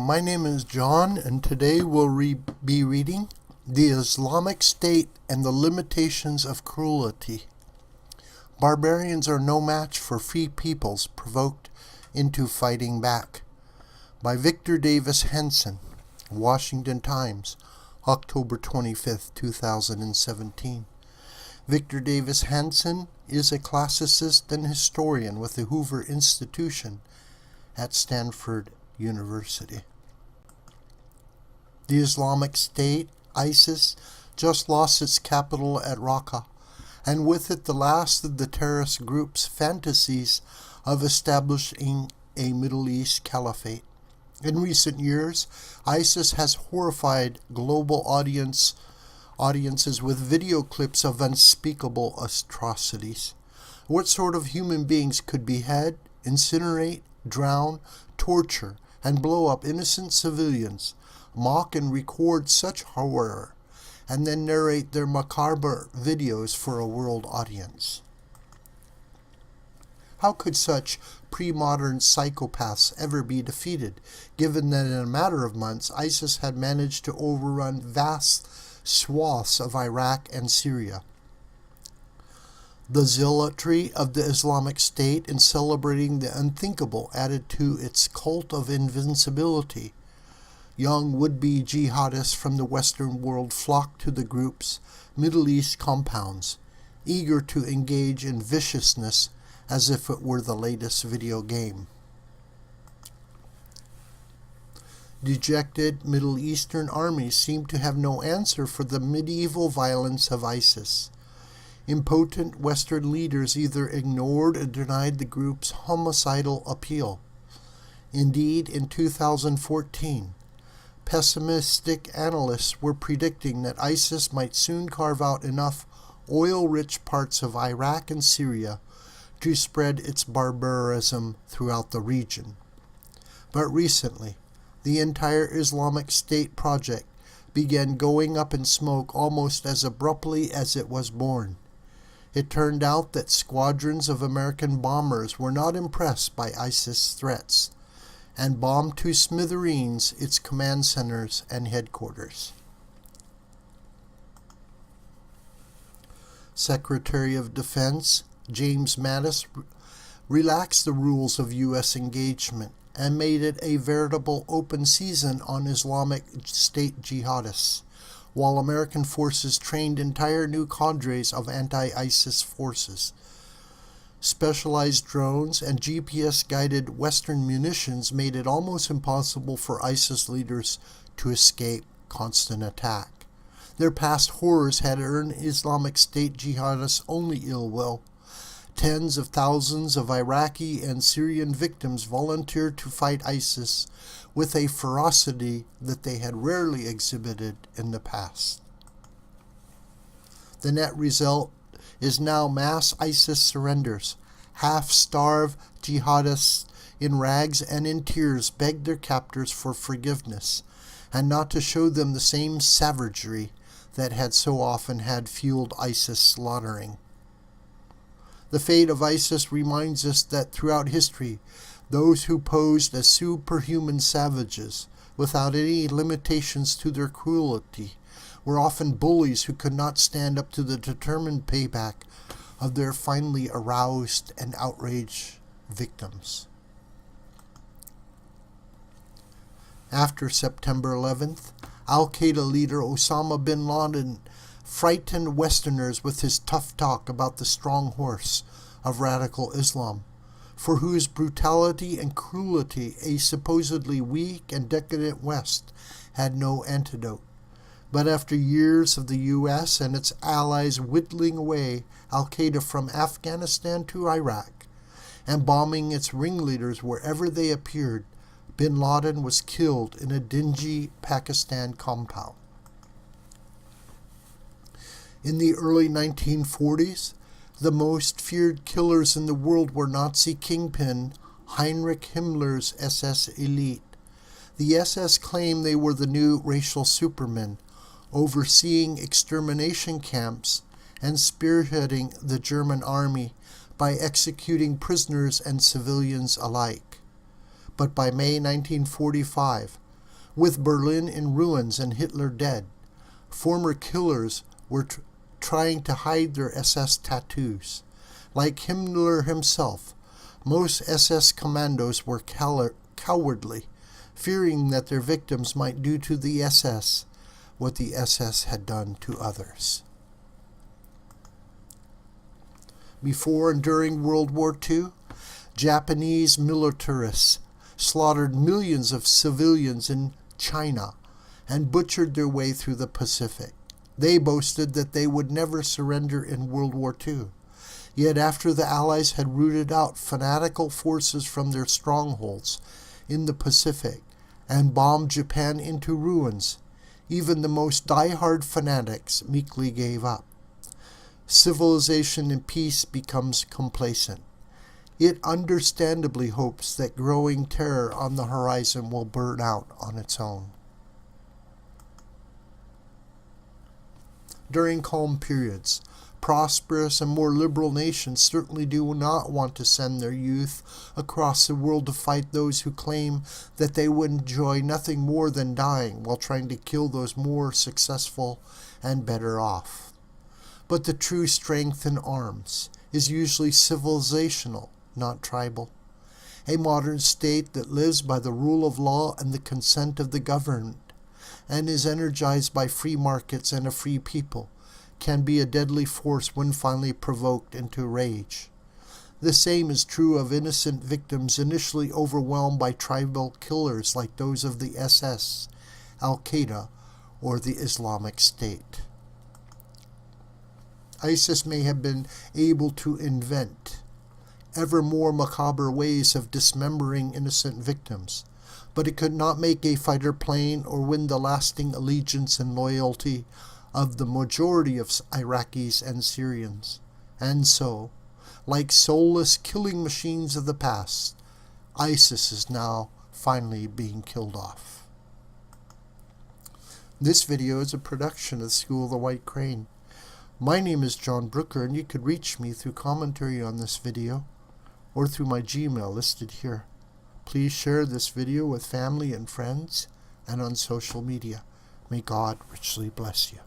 my name is John, and today we'll be reading The Islamic State and the Limitations of Cruelty. Barbarians are no match for free peoples provoked into fighting back. By Victor Davis Hanson, Washington Times, October 25, 2017. Victor Davis Hanson is a classicist and historian with the Hoover Institution at Stanford University. The Islamic State, ISIS, just lost its capital at Raqqa, and with it the last of the terrorist group's fantasies of establishing a Middle East Caliphate. In recent years, ISIS has horrified global audiences with video clips of unspeakable atrocities. What sort of human beings could behead, incinerate, drown, torture, and blow up innocent civilians, mock and record such horror, and then narrate their macabre videos for a world audience? How could such pre-modern psychopaths ever be defeated, given that in a matter of months ISIS had managed to overrun vast swaths of Iraq and Syria? The zealotry of the Islamic State in celebrating the unthinkable added to its cult of invincibility. Young would-be jihadists from the Western world flocked to the group's Middle East compounds, eager to engage in viciousness as if it were the latest video game. Dejected Middle Eastern armies seemed to have no answer for the medieval violence of ISIS. Impotent Western leaders either ignored or denied the group's homicidal appeal. Indeed, in 2014, pessimistic analysts were predicting that ISIS might soon carve out enough oil-rich parts of Iraq and Syria to spread its barbarism throughout the region. But recently, the entire Islamic State project began going up in smoke almost as abruptly as it was born. It turned out that squadrons of American bombers were not impressed by ISIS threats, and bombed to smithereens its command centers and headquarters. Secretary of Defense James Mattis relaxed the rules of U.S. engagement and made it a veritable open season on Islamic State jihadists, while American forces trained entire new cadres of anti-ISIS forces. Specialized drones and GPS-guided Western munitions made it almost impossible for ISIS leaders to escape constant attack. Their past horrors had earned Islamic State jihadists only ill will. Tens of thousands of Iraqi and Syrian victims volunteered to fight ISIS with a ferocity that they had rarely exhibited in the past. The net result is now mass ISIS surrenders. Half-starved jihadists in rags and in tears begged their captors for forgiveness and not to show them the same savagery that had so often had fueled ISIS slaughtering. The fate of ISIS reminds us that throughout history, those who posed as superhuman savages, without any limitations to their cruelty, were often bullies who could not stand up to the determined payback of their finally aroused and outraged victims. After September 11th, Al-Qaeda leader Osama bin Laden frightened Westerners with his tough talk about the strong horse of radical Islam, for whose brutality and cruelty a supposedly weak and decadent West had no antidote. But after years of the U.S. and its allies whittling away Al-Qaeda from Afghanistan to Iraq and bombing its ringleaders wherever they appeared, bin Laden was killed in a dingy Pakistan compound. In the early 1940s, the most feared killers in the world were Nazi kingpin Heinrich Himmler's SS elite. The SS claimed they were the new racial supermen, overseeing extermination camps and spearheading the German army by executing prisoners and civilians alike. But by May 1945, With Berlin in ruins and Hitler dead, former killers were trying to hide their SS tattoos. Like Himmler himself, most SS commandos were cowardly, fearing that their victims might do to the SS what the SS had done to others. Before and during World War II, Japanese militarists slaughtered millions of civilians in China and butchered their way through the Pacific. They boasted that they would never surrender in World War II. Yet after the Allies had rooted out fanatical forces from their strongholds in the Pacific and bombed Japan into ruins, even the most die-hard fanatics meekly gave up. Civilization in peace becomes complacent. It understandably hopes that growing terror on the horizon will burn out on its own. During calm periods, prosperous and more liberal nations certainly do not want to send their youth across the world to fight those who claim that they would enjoy nothing more than dying while trying to kill those more successful and better off. But the true strength in arms is usually civilizational, not tribal. A modern state that lives by the rule of law and the consent of the governed, and is energized by free markets and a free people, can be a deadly force when finally provoked into rage. The same is true of innocent victims initially overwhelmed by tribal killers like those of the SS, Al-Qaeda, or the Islamic State. ISIS may have been able to invent ever more macabre ways of dismembering innocent victims, but it could not make a fighter plane or win the lasting allegiance and loyalty of the majority of Iraqis and Syrians. And so, like soulless killing machines of the past, ISIS is now finally being killed off. This video is a production of the School of the White Crane. My name is John Brooker, and you could reach me through commentary on this video or through my Gmail listed here. Please share this video with family and friends and on social media. May God richly bless you.